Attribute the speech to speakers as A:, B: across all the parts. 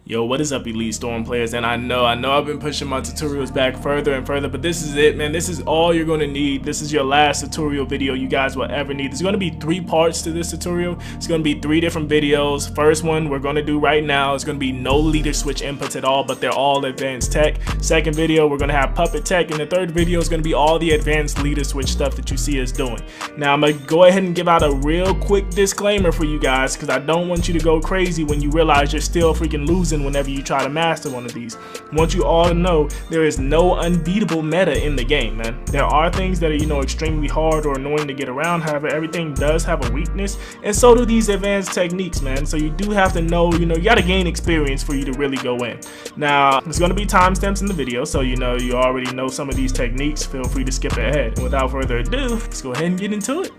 A: Yo, what is up, Elite Storm players? And I know I've been pushing my tutorials back further and further, but this is it, man. This is all you're going to need. This is your last tutorial video you guys will ever need. There's going to be 3 parts to this tutorial. It's going to be 3 different videos. First one we're going to do right now is going to be no leader switch inputs at all, but they're all advanced tech. Second video, we're going to have puppet tech, and the third video is going to be all the advanced leader switch stuff that you see us doing. Now, I'm going to go ahead and give out a real quick disclaimer for you guys, because I don't want you to go crazy when you realize you're still freaking losing whenever you try to master one of these. I want you all to know there is no unbeatable meta in the game, man. There are things that are, extremely hard or annoying to get around. However, everything does have a weakness, and so do these advanced techniques, man. So you do have to know, you gotta gain experience for you to really go in. Now, there's gonna be timestamps in the video, so you already know some of these techniques. Feel free to skip ahead. And without further ado, let's go ahead and get into it.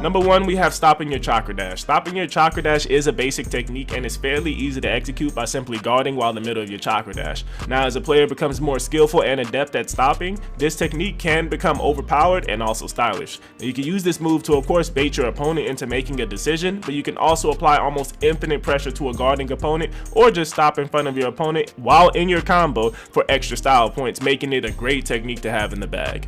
A: Number 1, we have stopping your chakra dash. Stopping your chakra dash is a basic technique and is fairly easy to execute by simply guarding while in the middle of your chakra dash. Now, as a player becomes more skillful and adept at stopping, this technique can become overpowered and also stylish. Now, you can use this move to, of course, bait your opponent into making a decision, but you can also apply almost infinite pressure to a guarding opponent or just stop in front of your opponent while in your combo for extra style points, making it a great technique to have in the bag.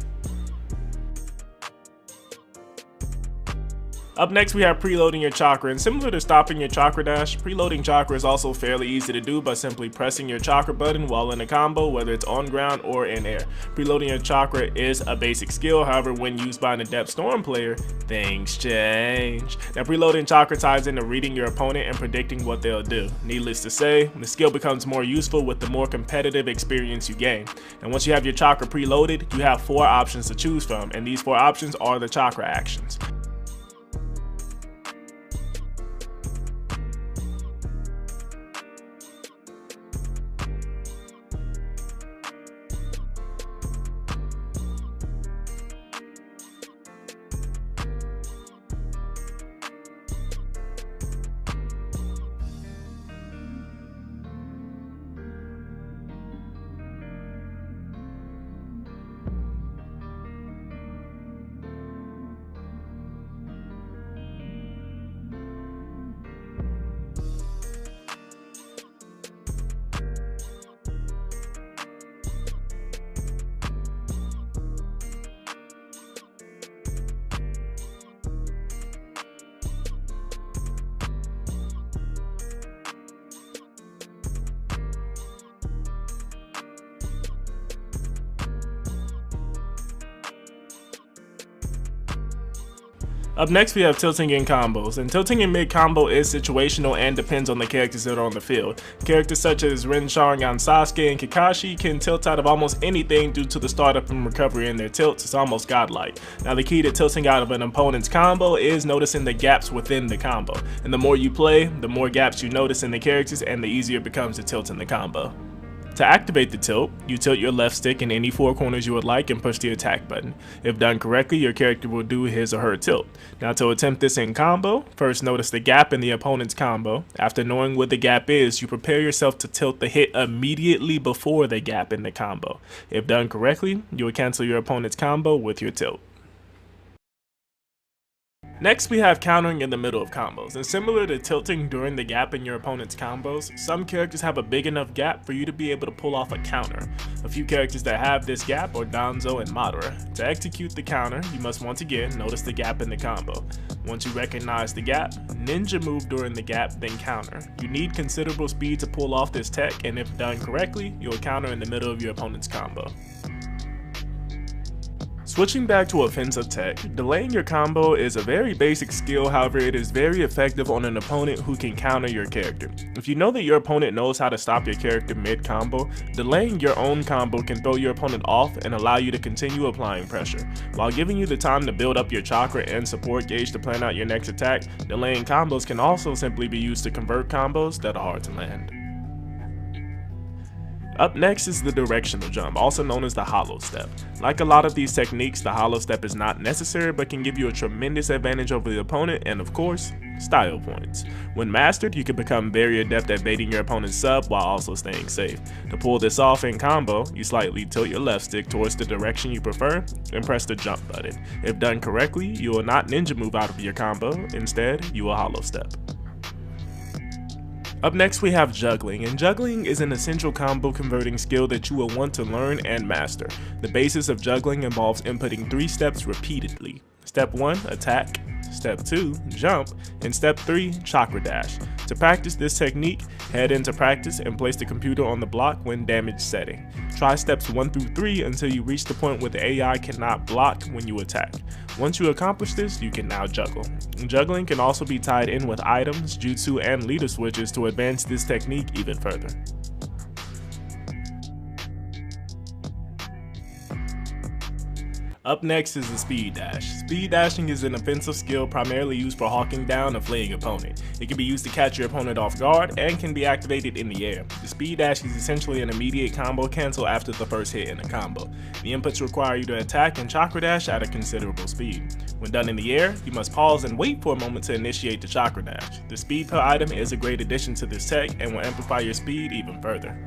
A: Up next, we have preloading your chakra, and similar to stopping your chakra dash, preloading chakra is also fairly easy to do by simply pressing your chakra button while in a combo, whether it's on ground or in air. Preloading your chakra is a basic skill, however, when used by an adept storm player, things change. Now, preloading chakra ties into reading your opponent and predicting what they'll do. Needless to say, the skill becomes more useful with the more competitive experience you gain. And once you have your chakra preloaded, you have 4 options to choose from, and these 4 options are the chakra actions. Up next, we have tilting in combos, and tilting in mid combo is situational and depends on the characters that are on the field. Characters such as Rin, Sharingan, Sasuke, and Kakashi can tilt out of almost anything due to the startup and recovery in their tilts. It's almost godlike. Now, the key to tilting out of an opponent's combo is noticing the gaps within the combo, and the more you play, the more gaps you notice in the characters, and the easier it becomes to tilt in the combo. To activate the tilt, you tilt your left stick in any 4 corners you would like and push the attack button. If done correctly, your character will do his or her tilt. Now, to attempt this in combo, first notice the gap in the opponent's combo. After knowing what the gap is, you prepare yourself to tilt the hit immediately before the gap in the combo. If done correctly, you will cancel your opponent's combo with your tilt. Next, we have countering in the middle of combos, and similar to tilting during the gap in your opponent's combos, some characters have a big enough gap for you to be able to pull off a counter. A few characters that have this gap are Danzo and Madara. To execute the counter, you must once again notice the gap in the combo. Once you recognize the gap, ninja move during the gap, then counter. You need considerable speed to pull off this tech, and if done correctly, you'll counter in the middle of your opponent's combo. Switching back to offensive tech, delaying your combo is a very basic skill, however it is very effective on an opponent who can counter your character. If you know that your opponent knows how to stop your character mid-combo, delaying your own combo can throw your opponent off and allow you to continue applying pressure. While giving you the time to build up your chakra and support gauge to plan out your next attack, delaying combos can also simply be used to convert combos that are hard to land. Up next is the directional jump, also known as the hollow step. Like a lot of these techniques, the hollow step is not necessary but can give you a tremendous advantage over the opponent and, of course, Style points. When mastered, you can become very adept at baiting your opponent's sub while also staying safe. To pull this off in combo, you slightly tilt your left stick towards the direction you prefer and press the jump button. If done correctly, you will not ninja move out of your combo, instead you will hollow step. Up next we have juggling, and juggling is an essential combo converting skill that you will want to learn and master. The basis of juggling involves inputting 3 steps repeatedly. Step 1, attack. Step 2, jump, and step 3, chakra dash. To practice this technique, head into practice and place the computer on the block when damage setting. Try steps 1 through 3 until you reach the point where the AI cannot block when you attack. Once you accomplish this, you can now juggle. Juggling can also be tied in with items, jutsu, and leader switches to advance this technique even further. Up next is the speed dash. Speed dashing is an offensive skill primarily used for hawking down a fleeing opponent. It can be used to catch your opponent off guard and can be activated in the air. The speed dash is essentially an immediate combo cancel after the first hit in a combo. The inputs require you to attack and chakra dash at a considerable speed. When done in the air, you must pause and wait for a moment to initiate the chakra dash. The speed per item is a great addition to this tech and will amplify your speed even further.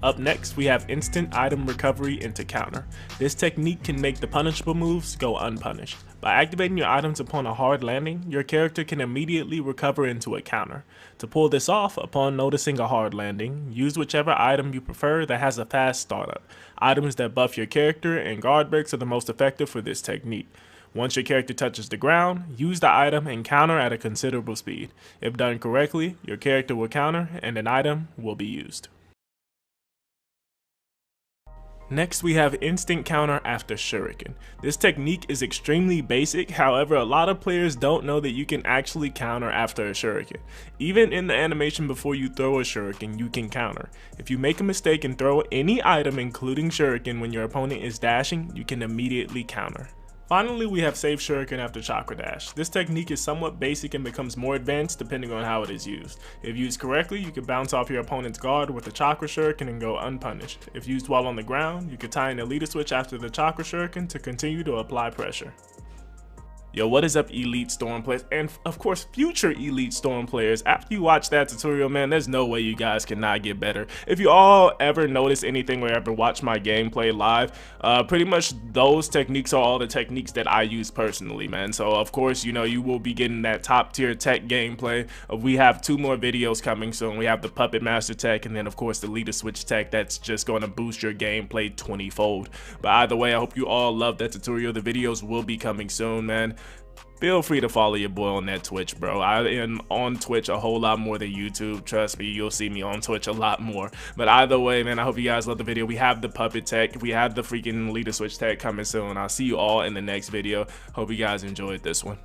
A: Up next, we have instant item recovery into counter. This technique can make the punishable moves go unpunished. By activating your items upon a hard landing, your character can immediately recover into a counter. To pull this off, upon noticing a hard landing, use whichever item you prefer that has a fast startup. Items that buff your character and guard breaks are the most effective for this technique. Once your character touches the ground, use the item and counter at a considerable speed. If done correctly, your character will counter and an item will be used. Next we have instant counter after shuriken. This technique is extremely basic, however a lot of players don't know that you can actually counter after a shuriken. Even in the animation before you throw a shuriken, you can counter. If you make a mistake and throw any item including shuriken when your opponent is dashing, you can immediately counter. Finally, we have save shuriken after chakra dash. This technique is somewhat basic and becomes more advanced depending on how it is used. If used correctly, you can bounce off your opponent's guard with a chakra shuriken and go unpunished. If used while on the ground, you can tie in a leader switch after the chakra shuriken to continue to apply pressure. Yo, what is up, Elite Storm players, and of course future Elite Storm players? After you watch that tutorial, man, there's no way you guys cannot get better. If you all ever notice anything or ever watch my gameplay live, pretty much those techniques are all the techniques that I use personally, man. So of course, you know, you will be getting that top tier tech gameplay. We have 2 more videos coming soon. We have the Puppet Master tech, and then of course the leader switch tech that's just going to boost your gameplay 20-fold. But either way, I hope you all love that tutorial. The videos will be coming soon, man. Feel free to follow your boy on that Twitch, bro. I am on Twitch a whole lot more than YouTube. Trust me, you'll see me on Twitch a lot more. But either way, man, I hope you guys love the video. We have the puppet tech. We have the freaking leader switch tech coming soon. I'll see you all in the next video. Hope you guys enjoyed this one.